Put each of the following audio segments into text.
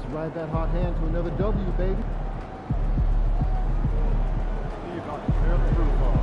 Let's ride that hot hand to another W, baby. You got to tear the roof off.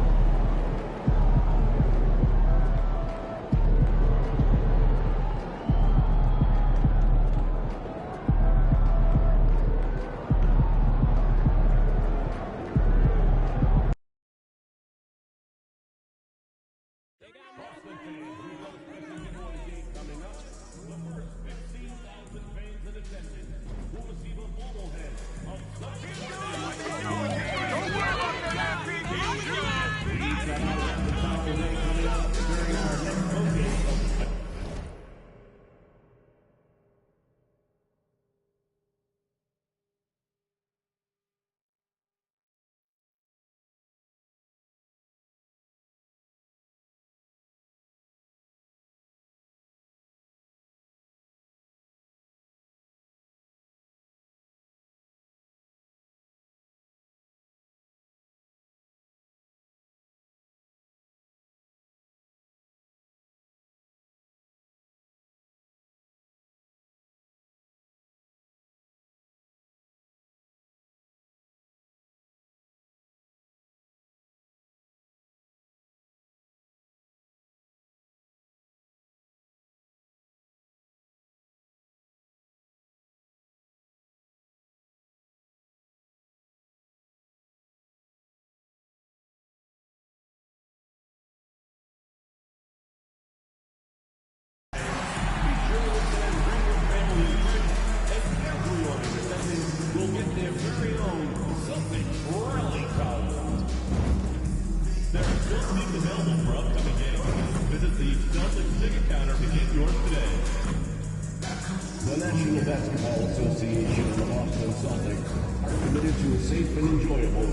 The National Basketball Association and the Boston Celtics are committed to a safe and enjoyable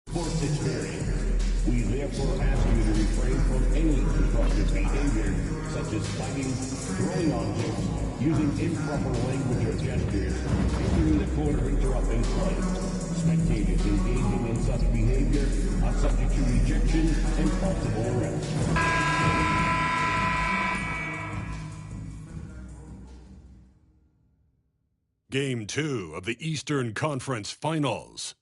sports experience. We therefore ask you to refrain from any disruptive behavior, such as fighting, throwing objects, using improper language or gestures, entering the court or interrupting play. Spectators engaging in such behavior are subject to rejection and possible arrest. Game 2 of the Eastern Conference Finals.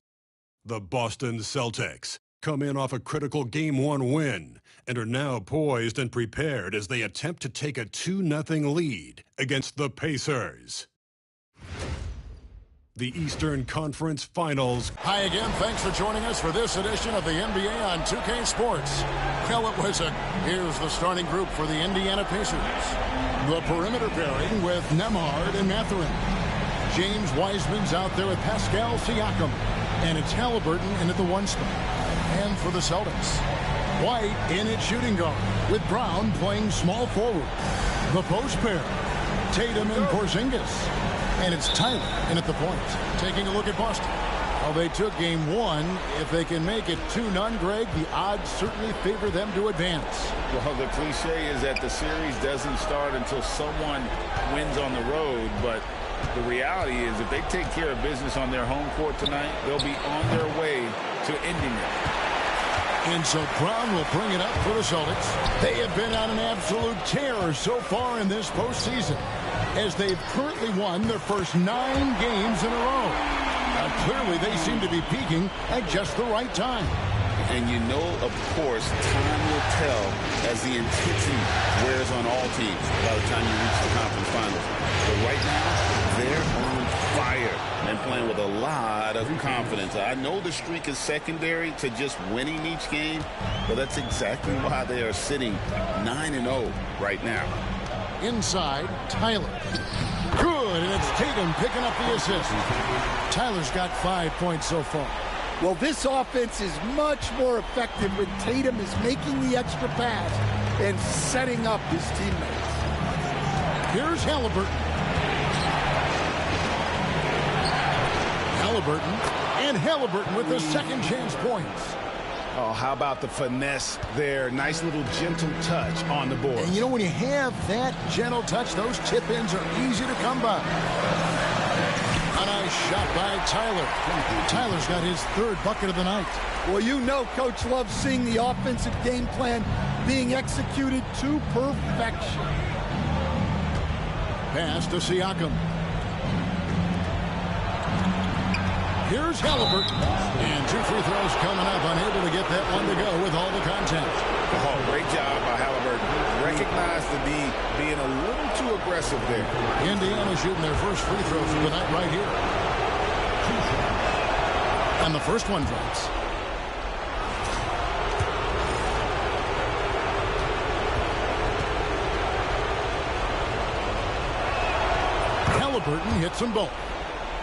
The Boston Celtics come in off a critical Game 1 win and are now poised and prepared as they attempt to take a 2-0 lead against the Pacers. The Eastern Conference Finals. Hi again. Thanks for joining us for this edition of the NBA on 2K Sports. Well, it was here's the starting group for the Indiana Pacers. The perimeter pairing with Nembhard and Mathurin. James Wiseman's out there with Pascal Siakam. And it's Halliburton in at the 1 spot. And for the Celtics, White in at shooting guard, with Brown playing small forward. The post pair, Tatum and Porzingis. And it's Tyler in at the point. Taking a look at Boston. Well, they took Game 1. If they can make it 2-0, Greg, the odds certainly favor them to advance. Well, the cliche is that the series doesn't start until someone wins on the road, but the reality is if they take care of business on their home court tonight, they'll be on their way to ending it. And so Brown will bring it up for the Celtics. They have been on an absolute tear so far in this postseason, as they've currently won their first 9 games in a row. Clearly, they seem to be peaking at just the right time. And you know, of course, time will tell as the intensity wears on all teams by the time you reach the conference finals. But right now, they're on fire and playing with a lot of confidence. I know the streak is secondary to just winning each game, but that's exactly why they are sitting 9-0 right now. Inside, Tyler. Good, and it's Tatum picking up the assist. Tyler's got 5 points so far. Well, this offense is much more effective when Tatum is making the extra pass and setting up his teammates. Here's Halliburton. And Halliburton with the second chance points. Oh, how about the finesse there? Nice little gentle touch on the board. And you know, when you have that gentle touch, those chip-ins are easy to come by. A nice shot by Tyler. Tyler's got his third bucket of the night. Well, you know Coach loves seeing the offensive game plan being executed to perfection. Pass to Siakam. Here's Halliburton. And 2 free throws coming up. Unable to get that one to go with all the contact. Oh, great job by Halliburton. Recognized the D being a little too aggressive there. Indiana shooting their first free throws of the night right here. And the first one drops. Halliburton hits them both.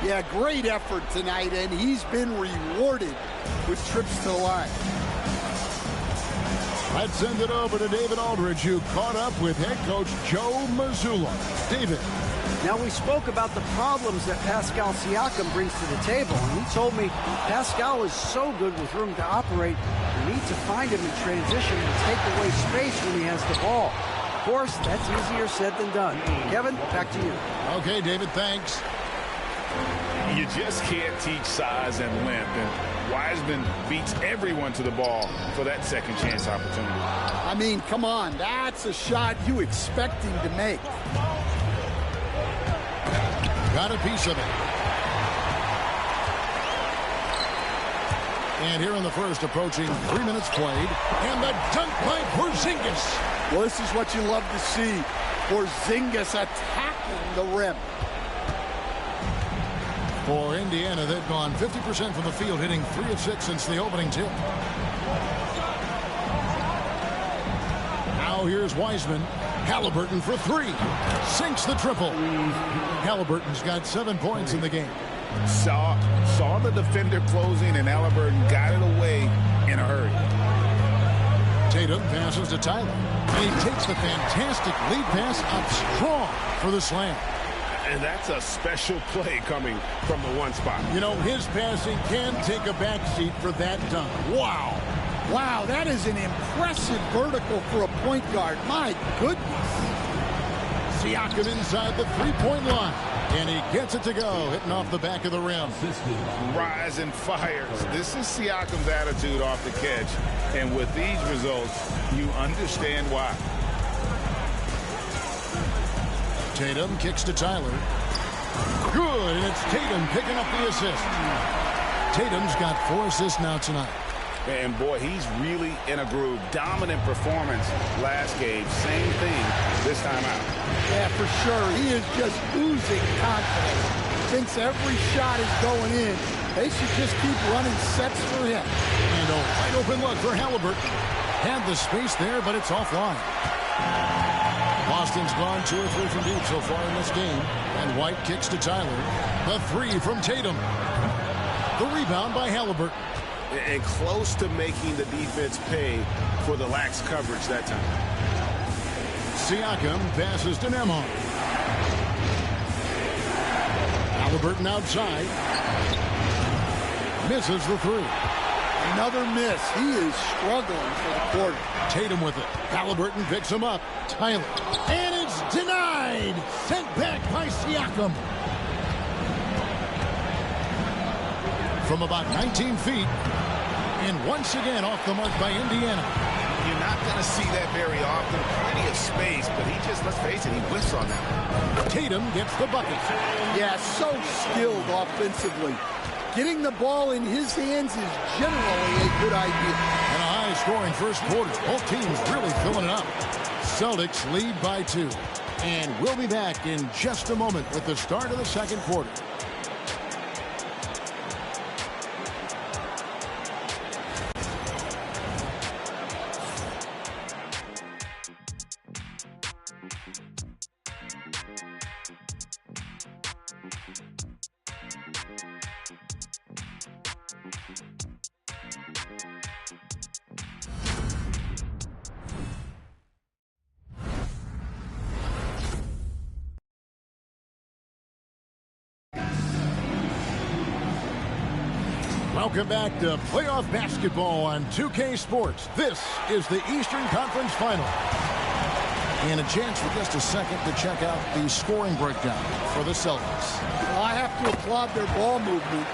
Yeah, great effort tonight, and he's been rewarded with trips to the line. Let's send it over to David Aldridge, who caught up with head coach Joe Mazzulla. David. Now, we spoke about the problems that Pascal Siakam brings to the table, and he told me Pascal is so good with room to operate, you need to find him in transition and take away space when he has the ball. Of course, that's easier said than done. Kevin, back to you. Okay, David, thanks. You just can't teach size and length, and Wiseman beats everyone to the ball for that second chance opportunity. I mean, come on, that's a shot you expect him to make. Got a piece of it. And here in the first, approaching 3 minutes played, and the dunk by Porzingis. Well, this is what you love to see. Porzingis attacking the rim. For Indiana, they've gone 50% from the field, hitting 3 of 6 since the opening tip. Now here's Wiseman. Halliburton for 3. Sinks the triple. Halliburton's got 7 points in the game. Saw the defender closing, and Halliburton got it away in a hurry. Tatum passes to Tyler. And he takes the fantastic lead pass up strong for the slam. And that's a special play coming from the one spot. You know, his passing can take a backseat for that dunk. Wow. Wow, that is an impressive vertical for a point guard. My goodness. Siakam inside the three-point line. And he gets it to go, hitting off the back of the rim. Rise and fires. This is Siakam's attitude off the catch. And with these results, you understand why. Tatum kicks to Tyler. Good, and it's Tatum picking up the assist. Tatum's got 4 assists now tonight. And boy, he's really in a groove. Dominant performance last game. Same thing this time out. Yeah, for sure. He is just oozing confidence. Thinks every shot is going in. They should just keep running sets for him. And a wide open look for Halliburton. Had the space there, but it's offline. Boston's gone 2 or 3 from deep so far in this game. And White kicks to Tyler. The 3 from Tatum. The rebound by Halliburton. And close to making the defense pay for the lax coverage that time. Siakam passes to Nembhard. Halliburton outside. Misses the 3. Another miss. He is struggling for the quarter. Tatum with it. Halliburton picks him up. Tyler. And it's denied. Sent back by Siakam. From about 19 feet. And once again off the mark by Indiana. You're not going to see that very often. Plenty of space, but he just, let's face it, he whiffs on that. Tatum gets the bucket. Yeah, so skilled offensively. Getting the ball in his hands is generally a good idea. And a high-scoring first quarter. Both teams really filling it up. Celtics lead by 2. And we'll be back in just a moment with the start of the second quarter. Welcome back to playoff basketball on 2K Sports. This is the Eastern Conference Final. And a chance for just a second to check out the scoring breakdown for the Celtics. Well, I have to applaud their ball movement.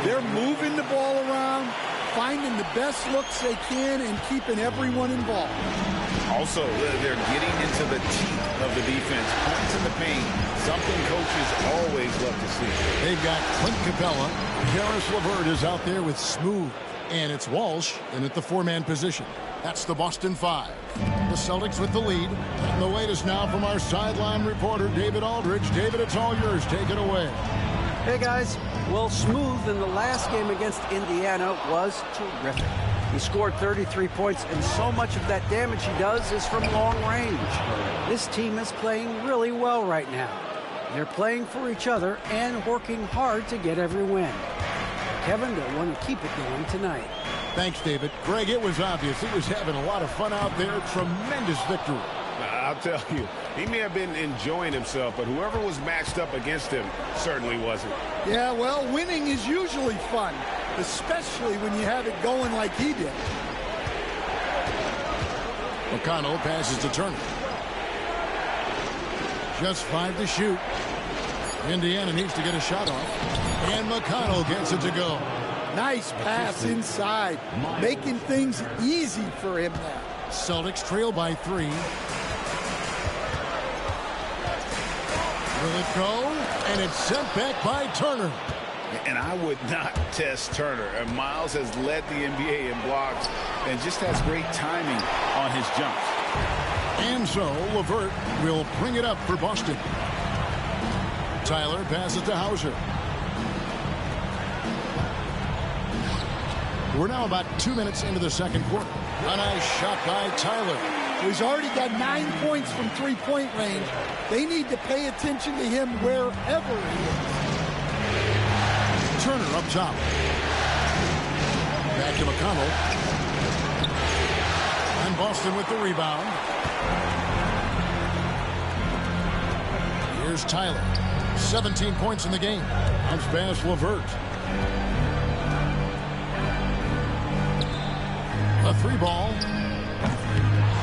They're moving the ball around, finding the best looks they can, and keeping everyone involved. Also, they're getting into the teeth of the defense. Points in the paint. Something coaches always love to see. They've got Clint Capella. Karis LeVert is out there with Smooth. And it's Walsh in at the four-man position. That's the Boston Five. The Celtics with the lead. And the latest now from our sideline reporter, David Aldridge. David, it's all yours. Take it away. Hey, guys. Well, Smooth in the last game against Indiana was terrific. He scored 33 points, and so much of that damage he does is from long range. This team is playing really well right now. They're playing for each other and working hard to get every win. Kevin, they'll want to keep it going tonight. Thanks, David. Greg, it was obvious. He was having a lot of fun out there. Tremendous victory. I'll tell you, he may have been enjoying himself, but whoever was matched up against him certainly wasn't. Yeah, well, winning is usually fun, especially when you have it going like he did. McConnell passes to Turner. Just 5 to shoot. Indiana needs to get a shot off. And McConnell gets it to go. Nice pass inside, making things easy for him now. Celtics trail by 3. Will it go? And it's sent back by Turner. And I would not test Turner. And Miles has led the NBA in blocks and just has great timing on his jumps. And so LeVert will bring it up for Boston. Tyler passes to Hauser. We're now about 2 minutes into the second quarter. A nice shot by Tyler. He's already got 9 points from three-point range. They need to pay attention to him wherever he is. Turner up top. Back to McConnell. And Boston with the rebound. Here's Tyler. 17 points in the game. Comes past LeVert. A 3-ball.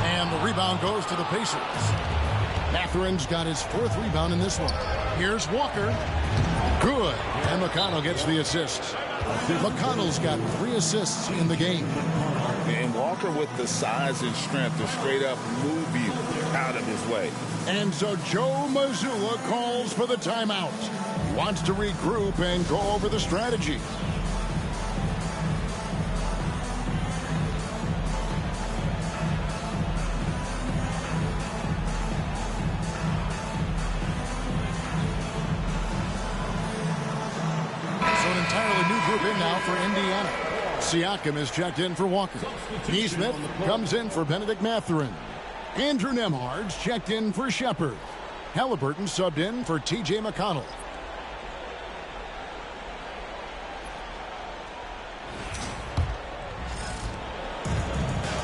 And the rebound goes to the Pacers. Matherin's got his 4th rebound in this one. Here's Walker. Good. And McConnell gets the assist. McConnell's got 3 assists in the game. And Walker with the size and strength to straight up move you out of his way. And so Joe Mazzulla calls for the timeout. He wants to regroup and go over the strategy. In now for Indiana. Siakam is checked in for Walker. Neesmith comes in for Benedict Mathurin. Andrew Nembhard's checked in for Shepard. Halliburton subbed in for T.J. McConnell.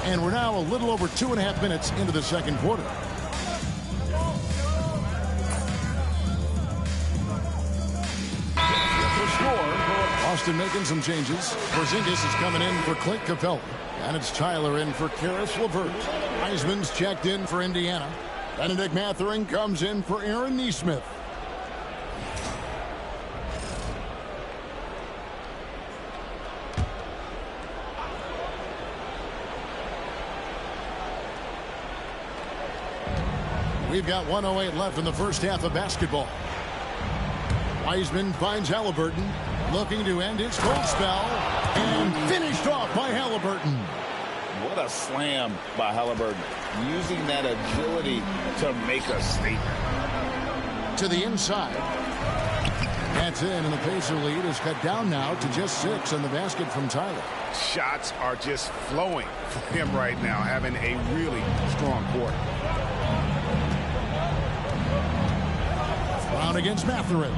And we're now a little over 2.5 minutes into the second quarter. Boston making some changes. Porzingis is coming in for Clint Capella. And it's Tyler in for Karis LeVert. Heisman's checked in for Indiana. Benedict Mathurin comes in for Aaron Neesmith. We've got 1:08 left in the first half of basketball. Heisman finds Halliburton. Looking to end his cold spell. And finished off by Halliburton. What a slam by Halliburton. Using that agility to make a statement. To the inside. That's in, and the Pacer lead is cut down now to just 6 on the basket from Tyler. Shots are just flowing for him right now, having a really strong quarter. Brown against Mathurin.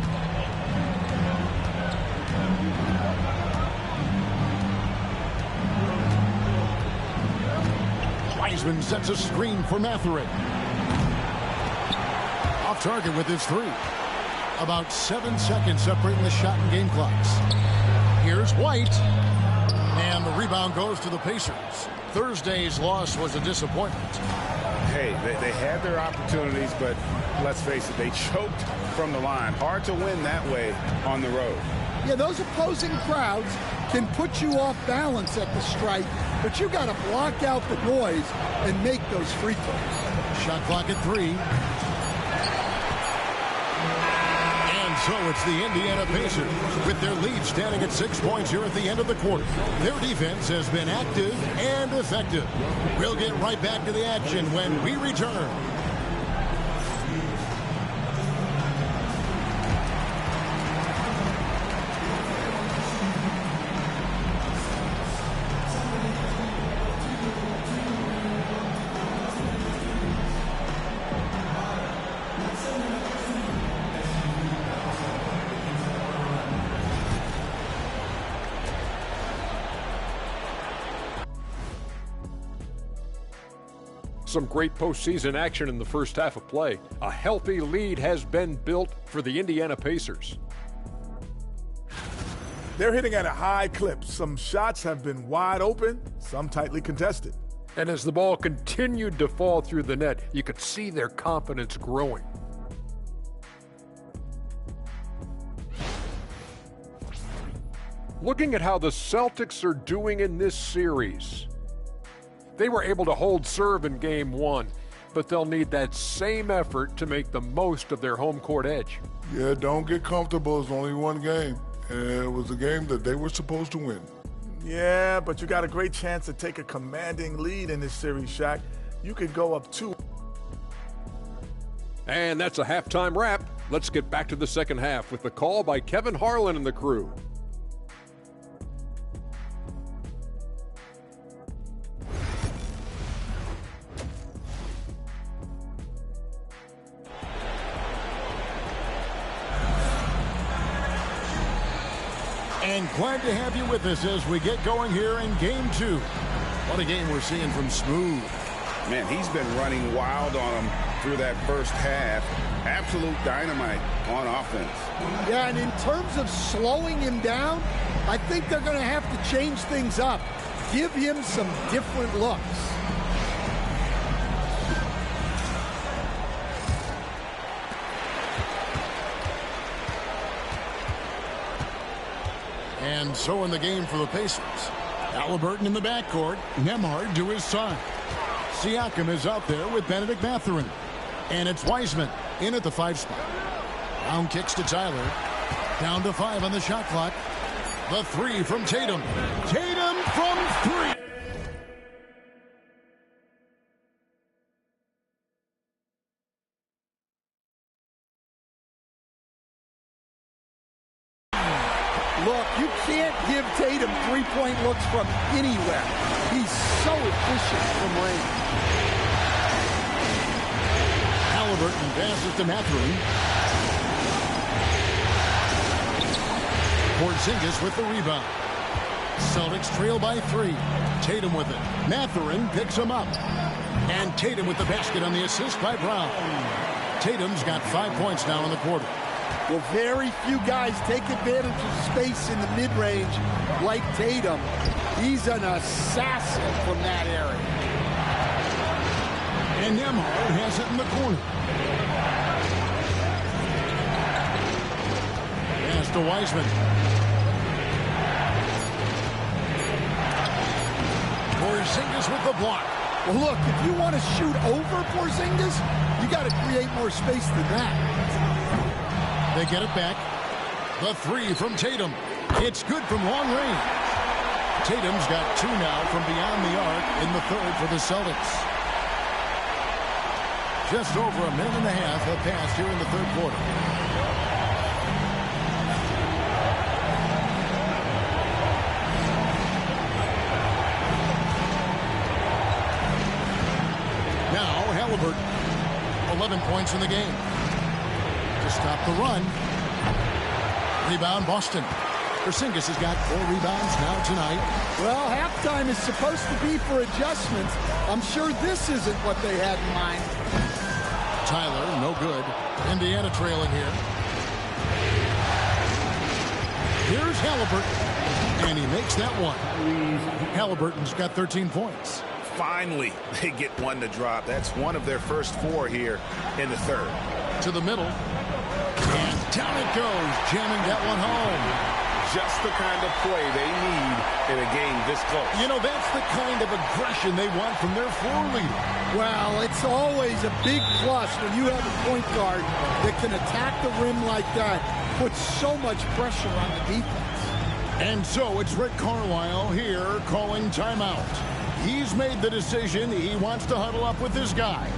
Heisman sets a screen for Mathurin. Off target with his 3. About 7 seconds separating the shot and game clocks. Here's White. And the rebound goes to the Pacers. Thursday's loss was a disappointment. Hey, they had their opportunities, but let's face it, they choked from the line. Hard to win that way on the road. Yeah, those opposing crowds can put you off balance at the stripe, but you got to block out the noise and make those free throws. Shot clock at 3. And so it's the Indiana Pacers with their lead standing at 6 points here at the end of the quarter. Their defense has been active and effective. We'll get right back to the action when we return. Some great postseason action in the first half of play. A healthy lead has been built for the Indiana Pacers. They're hitting at a high clip. Some shots have been wide open, some tightly contested. And as the ball continued to fall through the net, you could see their confidence growing. Looking at how the Celtics are doing in this series. They were able to hold serve in Game 1, but they'll need that same effort to make the most of their home court edge. Yeah, don't get comfortable. It's only one game, and it was a game that they were supposed to win. Yeah, but you got a great chance to take a commanding lead in this series, Shaq. You could go up 2. And that's a halftime wrap. Let's get back to the second half with the call by Kevin Harlan and the crew. And glad to have you with us as we get going here in Game 2. What a game we're seeing from Smooth. Man, he's been running wild on him through that first half. Absolute dynamite on offense. Yeah, and in terms of slowing him down, I think they're going to have to change things up. Give him some different looks. And so in the game for the Pacers. Halliburton in the backcourt. Nembhard to his side. Siakam is out there with Benedict Mathurin. And it's Wiseman in at the 5 spot. Brown kicks to Tyler. Down to 5 on the shot clock. The 3 from Tatum. Tatum from 3. Look, you can't give Tatum three-point looks from anywhere. He's so efficient from range. Halliburton passes to Mathurin. Porzingis with the rebound. Celtics trail by 3. Tatum with it. Mathurin picks him up. And Tatum with the basket on the assist by Brown. Tatum's got 5 points now in the quarter. Well, very few guys take advantage of space in the mid-range like Tatum. He's an assassin from that area. And Nembhard has it in the corner. Pass to Wiseman. Porzingis with the block. Well, look, if you want to shoot over Porzingis, you got to create more space than that. They get it back. The 3 from Tatum. It's good from long range. Tatum's got 2 now from beyond the arc in the third for the Celtics. Just over a minute and a half have passed here in the third quarter. Now Halliburton, 11 points in the game. To stop the run. Rebound Boston. Porzingis has got 4 rebounds now tonight. Well, halftime is supposed to be for adjustments. I'm sure this isn't what they had in mind. Tyler, no good. Indiana trailing here. Here's Halliburton. And he makes that one. Halliburton's got 13 points. Finally, they get one to drop. That's one of their first 4 here in the third. To the middle. And down it goes, jamming that one home. Just the kind of play they need in a game this close. You know, that's the kind of aggression they want from their floor leader. Well, it's always a big plus when you have a point guard that can attack the rim like that, puts so much pressure on the defense. And so it's Rick Carlisle here calling timeout. He's made the decision. He wants to huddle up with his guys.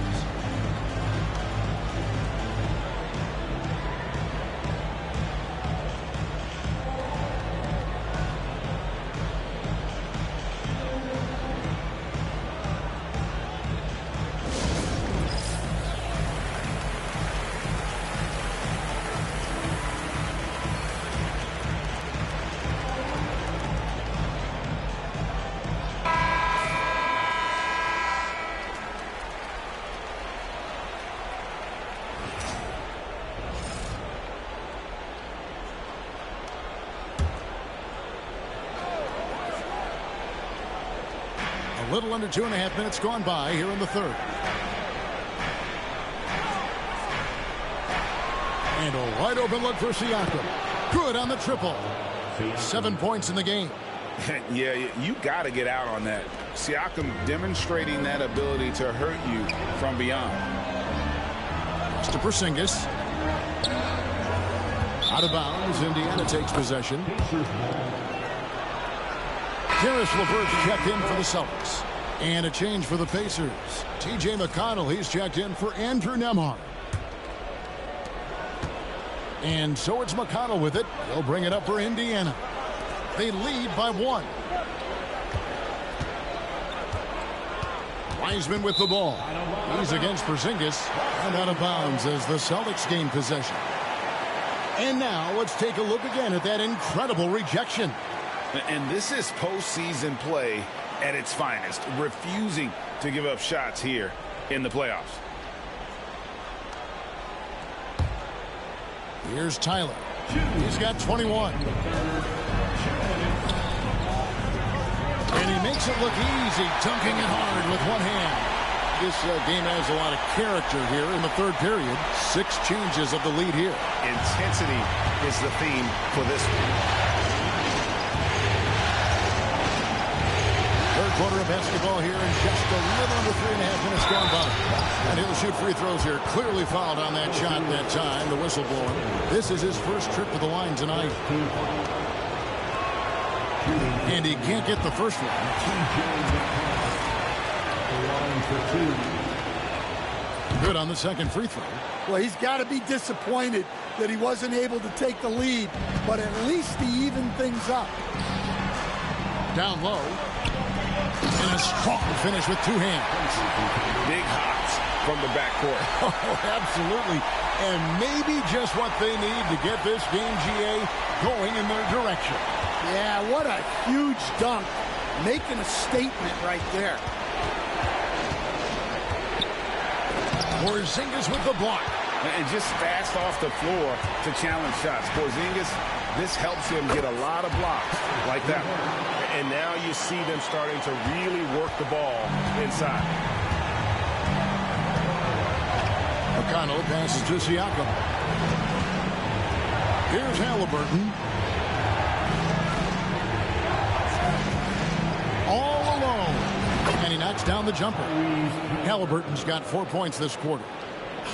A little under 2.5 minutes gone by here in the third. And a wide open look for Siakam. Good on the triple. 7 points in the game. Yeah, you got to get out on that. Siakam demonstrating that ability to hurt you from beyond. It's to Porzingis. Out of bounds. Indiana takes possession. Karis LeVert checked in for the Celtics. And a change for the Pacers. T.J. McConnell, he's checked in for Andrew Nembhard. And so it's McConnell with it. He'll bring it up for Indiana. They lead by 1. Wiseman with the ball. He's against Porzingis. And out of bounds as the Celtics gain possession. And now let's take a look again at that incredible rejection. And this is postseason play at its finest, refusing to give up shots here in the playoffs. Here's Tyler. He's got 21. And he makes it look easy, dunking it hard with one hand. This game has a lot of character here in the third period. 6 changes of the lead here. Intensity is the theme for this one. Third quarter of basketball here in just a little under 3.5 minutes gone by. And he'll shoot free throws here. Clearly fouled on that shot that time. The whistle blowing. This is his first trip to the line tonight. And he can't get the first one. Good on the second free throw. Well, he's got to be disappointed that he wasn't able to take the lead, but at least he evened things up. Down low. And a strong finish with 2 hands. Big hops from the backcourt. Oh, absolutely. And maybe just what they need to get this game, GA, going in their direction. Yeah, what a huge dunk. Making a statement right there. Porzingis with the block. And just fast off the floor to challenge shots. Porzingis, this helps him get a lot of blocks like that one. And now you see them starting to really work the ball inside. McConnell passes to Siakam. Here's Halliburton. All alone. And he knocks down the jumper. Halliburton's got 4 points this quarter.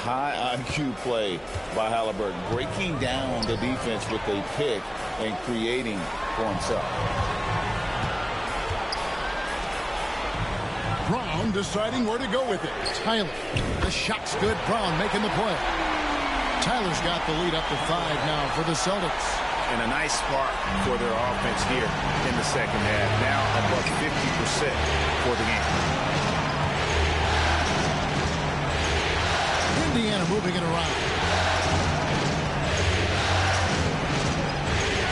High IQ play by Halliburton, breaking down the defense with a pick and creating for himself. Brown deciding where to go with it. Tyler. The shot's good. Brown making the play. Tyler's got the lead up to 5 now for the Celtics. And a nice spark for their offense here in the second half. Now above 50% for the game. Indiana moving it around.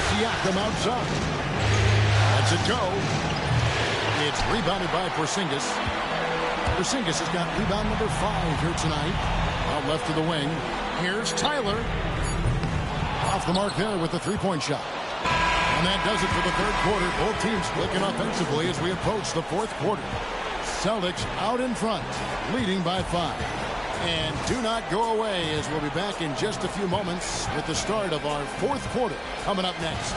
Siakam outside. Lets it go. It's rebounded by Porzingis. Porzingis has got rebound number 5 here tonight. Out left to the wing. Here's Tyler. Off the mark there with the 3-point shot. And that does it for the third quarter. Both teams clicking offensively as we approach the fourth quarter. Celtics out in front, leading by 5. And do not go away, as we'll be back in just a few moments with the start of our fourth quarter coming up next.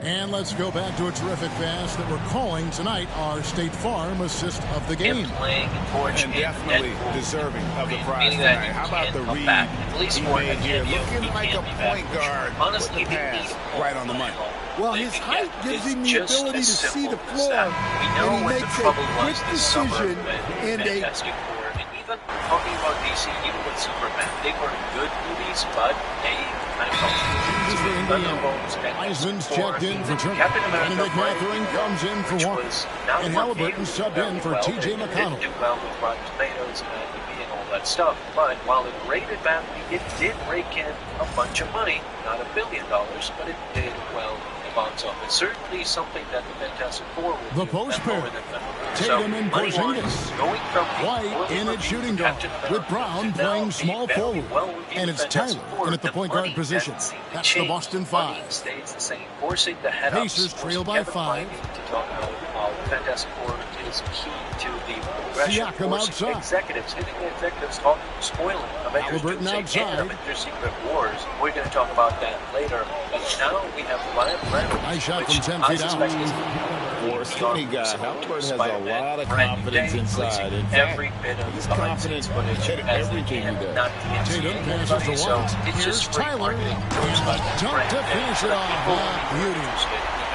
And let's go back to a terrific pass that we're calling tonight our State Farm assist of the game. And definitely deserving of the prize tonight. How about the read he made here? Looking like a point guard with the pass right on the money. Well, his height gives him the ability to see the floor, and he makes a quick decision and a... Even talking about DC, even with Superman, they were good movies, but they kind of Wiseman's checked in for Turner. Benedict Mathurin comes in for Walker. And Halliburton subbed in for T.J. McConnell. It did well with Rotten Tomatoes and all that stuff, but while it rated badly, it did rake in a bunch of money. Not $1 billion, but it did well in the box office. Certainly something that the Fantastic Four will the post pair. Tatum and Porzingis. White in at shooting guard, with Brown playing small forward. And it's Tyler in at the point guard position. That's the Boston 5. Stays the same, forcing the head Pacers trail by 5. To talk about how the Fantastic Four is key to the progression. Siakam outside. Executives, hitting the executives, talking, spoiling Avengers Halliburton outside. Avengers Secret Wars. We're going to talk about that later. But now we have Ryan Reynolds. Nice shot from 10 feet out. For a skinny guy, Halliburton has a lot of confidence inside. In fact, he's confident in everything he does. Tatum passes to White. Here's Tyler. Dunk to finish it off. Beauty.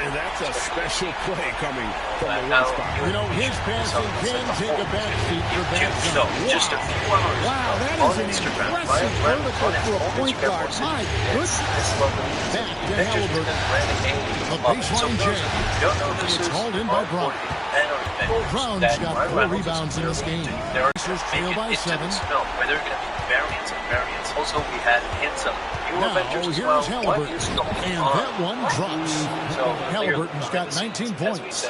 And that's a special play coming from the one spot. You know, his passing can take a backseat for bad stuff. Just a few hours. Wow, that is an impressive vertical for a point guard. My goodness. Back to Halliburton. A baseline jam. It's hauled in by Brown. Brown's got 4 rebounds in this game. Pacers trail by 7. Where there are going to be variance and variance. Also, we had hints of new now, Avengers as here's well. Halliburton. And that one drops. Halliburton's got 19 points.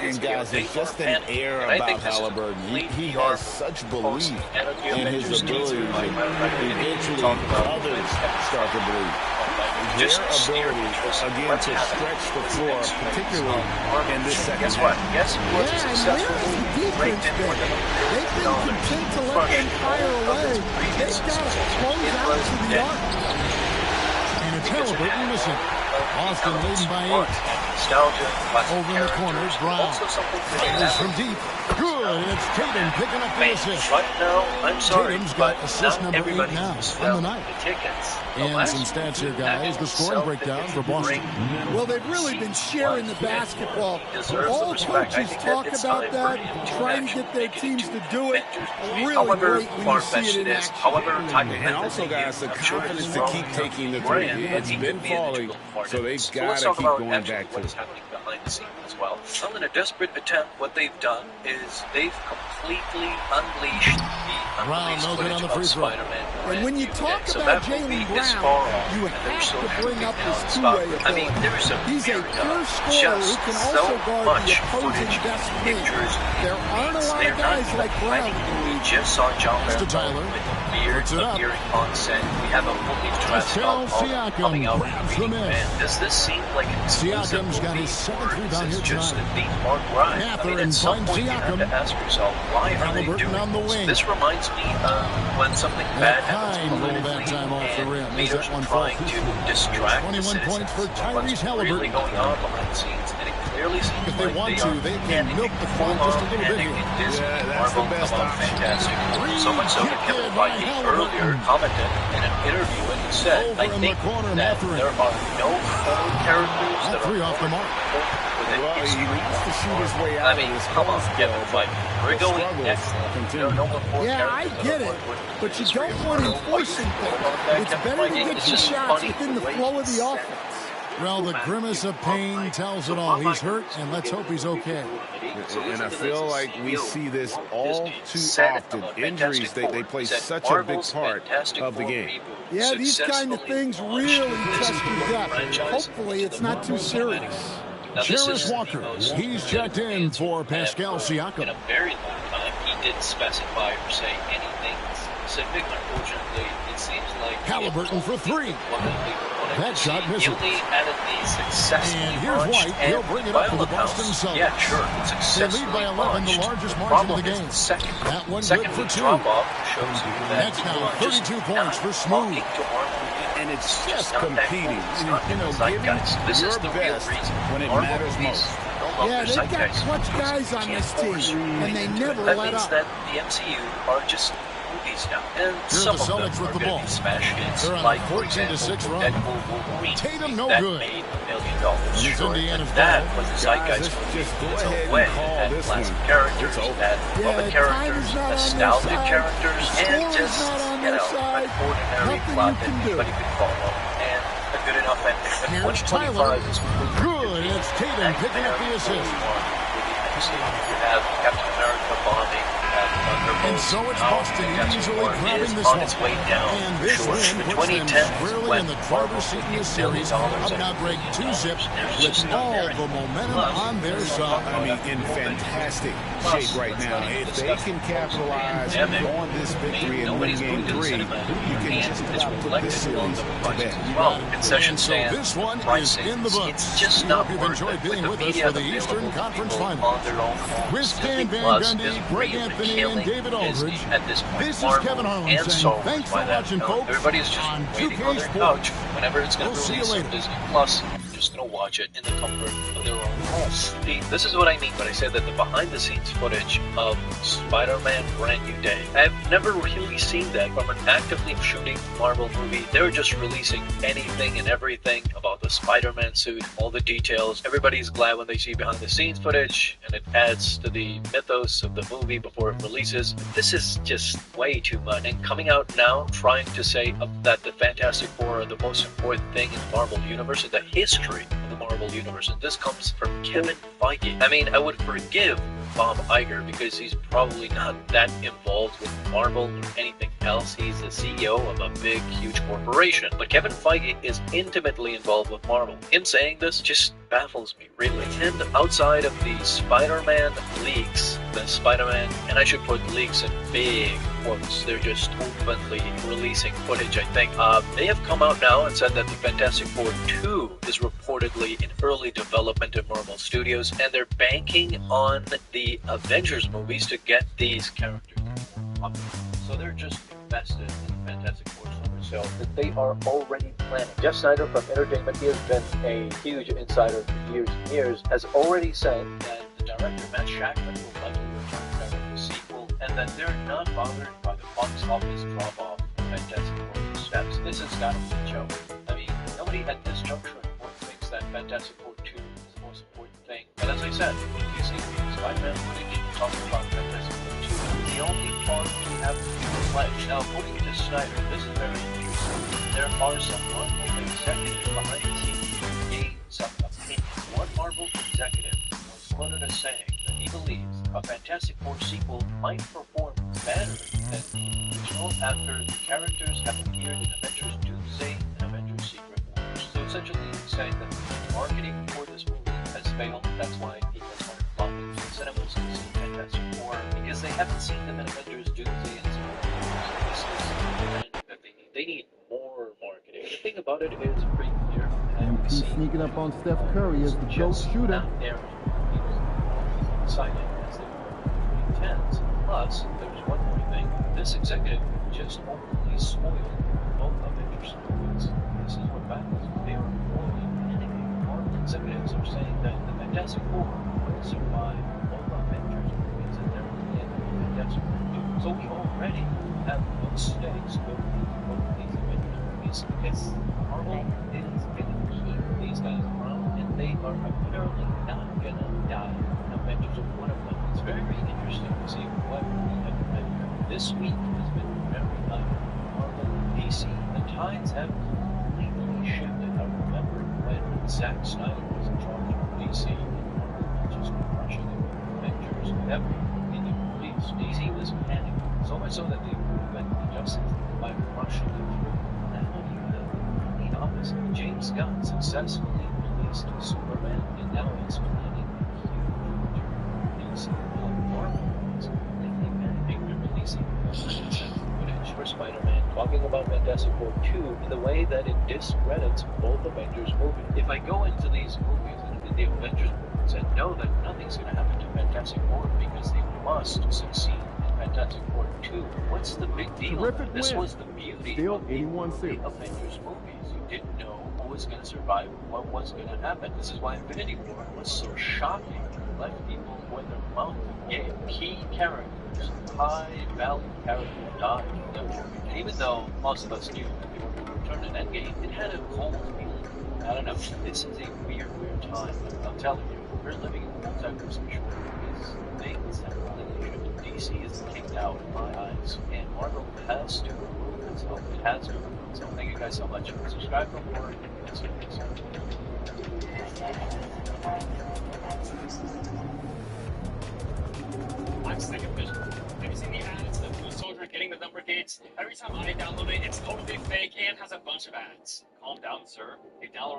And guys, there's just an air about Halliburton. He has such belief in his ability that eventually others start to believe. Their ability, again, to stretch the floor, particularly in this second half. Yes, he was successful. They've been content to let them fire away. They've got to close out to the arc. And it's Halliburton missing. Boston leading by 8. Over in the corner, Brown. Fires from deep. Good. And it's Tatum picking up the assist. Right now, I'm sorry, Tatum's got but assist number 8 now on the night. The tickets. And some stats here, guys. The scoring breakdown for Boston. Well, they've really been sharing the basketball. All coaches talk about that, trying to get their teams to do it. Really great when you see it in action. And also, guys, the confidence to keep taking the three. It's been falling, so they've got to keep going back to it. Behind the scenes as well. Well, in a desperate attempt, what they've done is they've completely unleashed the unreleased footage of Spider-Man. And when you talk about Jaylen Brown, you have to bring up his two-way ability. I mean, he's a pure scorer who can also guard the opposing best wing. There aren't a lot of guys like Brown. We just saw John to Tyler. with the beard appearing on set. We have a fully dressed up coming out from the band. Does this seem like an exclusive Siakam's got his 7th rebound here just tonight. the Mark Ryan? Mathurin At some finds point, you have Siakam. to ask yourself, why are they doing on the wing. this? This reminds me of when something bad happens that time off the rim. leaders are trying to distract 21 points for Tyrese Halliburton. really going on behind the scenes, and it clearly seems if they want to, they can milk the clock just a little bit here. That's the best option. Fantastic. So much so that Kevin Feige earlier commented in an interview and he said, I think that there are no forward characters that are off the mark. Well, he needs to shoot his way out of this. Come on, Kevin Feige. We're going next. Yeah, I get it, but you don't want to enforce anything. It's better to get your shots within the flow of the offense. Well, the grimace of pain tells it all. He's hurt, and let's hope he's okay. And I feel like we see this all too often. Injuries, they play such a big part of the game. Yeah, these kind of things really test your depth. Hopefully, it's not too serious. Jarvis Walker, he's checked in for Pascal Siakam. In a very long time, he didn't specify or say anything specific. Unfortunately, it seems like Halliburton for three. That shot misses. He only added the successful and here's White. He'll bring it up to the Boston Celtics. Yeah, sure. They lead by 11, the largest margin of the game. That one good for two. That's now 32 points for Smooth. And it's just competing. You know, giving your best when it matters most. Yeah, they've got clutch guys on this team, and they never let up. That means that the MCU are just movies now, and here's some the Celtics of them with the are ball. Be smash hits, they're on like, a 14-6 run. Tatum no that good. Made $1 million. It's Indiana's that ball. was the zeitgeist movie. It's a way that classic characters, that loved characters, nostalgic characters, and just, you know, an ordinary plot that anybody could follow. And a good enough ending. Here's Tyler. Good. It's Tatum picking up the assist. You have Captain America bombing. And so it's Boston easily grabbing this one. And this win puts them squarely in the driver's seat in this series, up now break 2-zip with all the momentum on their side. I mean, in fantastic shape right now. If they can capitalize on this victory and win game 3, you can just about put this series to bed. And so this one is in the books. We hope you've enjoyed being with us for the Eastern Conference Finals. With Stan Van Gundy, Greg Anthony, and David Aldridge, this is Kevin Harlan saying thanks for watching, folks. Everybody's just on waiting 2K on their Sports. couch whenever it's going to We'll release on Disney Plus. Just going to watch it in the comfort of their own home. See, this is what I mean when I say that the behind-the-scenes footage of Spider-Man Brand New Day. I've never really seen that from an actively shooting Marvel movie. They were just releasing anything and everything about the Spider-Man suit, all the details. Everybody's glad when they see behind-the-scenes footage, and it adds to the mythos of the movie before it releases. This is just way too much. And coming out now, trying to say that the Fantastic Four are the most important thing in the Marvel Universe, in the history of the Marvel Universe, and this comes from Kevin Feige. I mean, I would forgive Bob Iger because he's probably not that involved with Marvel or anything else. He's the CEO of a big, huge corporation. But Kevin Feige is intimately involved with Marvel. Him saying this just baffles me, really. And outside of the Spider-Man leaks, the Spider-Man, and I should put leaks in big quotes, they're just openly releasing footage, I think. They have come out now and said that the Fantastic Four 2 is reportedly in early development at Marvel Studios, and they're banking on the Avengers movies to get these characters up. So they're just invested in the Fantastic Four so that they are already planning. Jeff Snyder from Entertainment, he has been a huge insider for years and years, has already said that the director, Matt Shakman, will likely return to direct the sequel, and that they're not bothered by the box office drop-off of Fantastic Four steps. This has got to be a joke. I mean, nobody at this juncture thinks that Fantastic Four 2 is the most important thing. But as I said, you see Spider-Man footage talking about Fantastic Four 2. The only part we have pledged. Now, according to Snyder, this is very interesting. There are some Marvel executives behind the scenes who gave some opinion. One Marvel executive was quoted as saying that he believes a Fantastic Four sequel might perform better than the original after the characters have appeared in Avengers Doomsday and Avengers Secret Wars. So essentially, he's saying that the marketing for this movie has failed. That's why people aren't flocking to cinemas to see Fantastic Four, because they haven't seen them in Avengers Doomsday and Secret Wars. So this is the trend that they need. They need more marketing. The thing about it is pretty clear. MP sneaking up on Steph Curry as the ghost shooter. Excited as they were intense. Plus, there's one more thing. This executive just openly spoiled both Avengers movies. This is what baffles me. They are avoiding anything. Marvel executives are saying that the Fantastic Four will survive both Avengers movies and they're in Fantastic Four 2. So we already have no stakes going into both of these Avengers movies because Marvel is going to keep these guys around and they are apparently not going to die. Avengers of one of them. It's very, very interesting to see what we have been. This week has been very Marvel and DC. The tides have completely shifted. I remember when Zack Snyder was in charge of DC and Marvel was just crushing it with Avengers with everything in the release. DC was panicking. So much so that they prevented the Justice League by rushing it through. Now you have the complete opposite. James Gunn successfully released Superman, and now is planning a huge release of Marvel movies. And they managing to release footage for Spider-Man, talking about Fantastic Four 2 in the way that it discredits both Avengers movies. If I go into these movies, the Avengers movies, and know that nothing's going to happen to Fantastic Four because they must succeed in Fantastic Four 2, what's the big deal? Terrific This win. was the beauty Still of the 81 series. Avengers movies. You didn't know who was going to survive, what was going to happen. This is why Infinity War was so shocking. It left people with their mouth agape. Key characters, high-value characters died. And even though most of us knew that they were going to return in Endgame, it had a cold feeling. I don't know. This is a weird time. I'm telling you, we're living in the multiverse of sure because things have really shifted. DC is kicked out in my eyes, and Marvel has to remove itself. It has to remove itself. Thank you guys so much. Subscribe for more. And see you next time. I'm sick of vision. Have you seen the ads of the soldier getting the number gates? Every time I download it, it's totally fake and has a bunch of ads. Calm down, sir. You download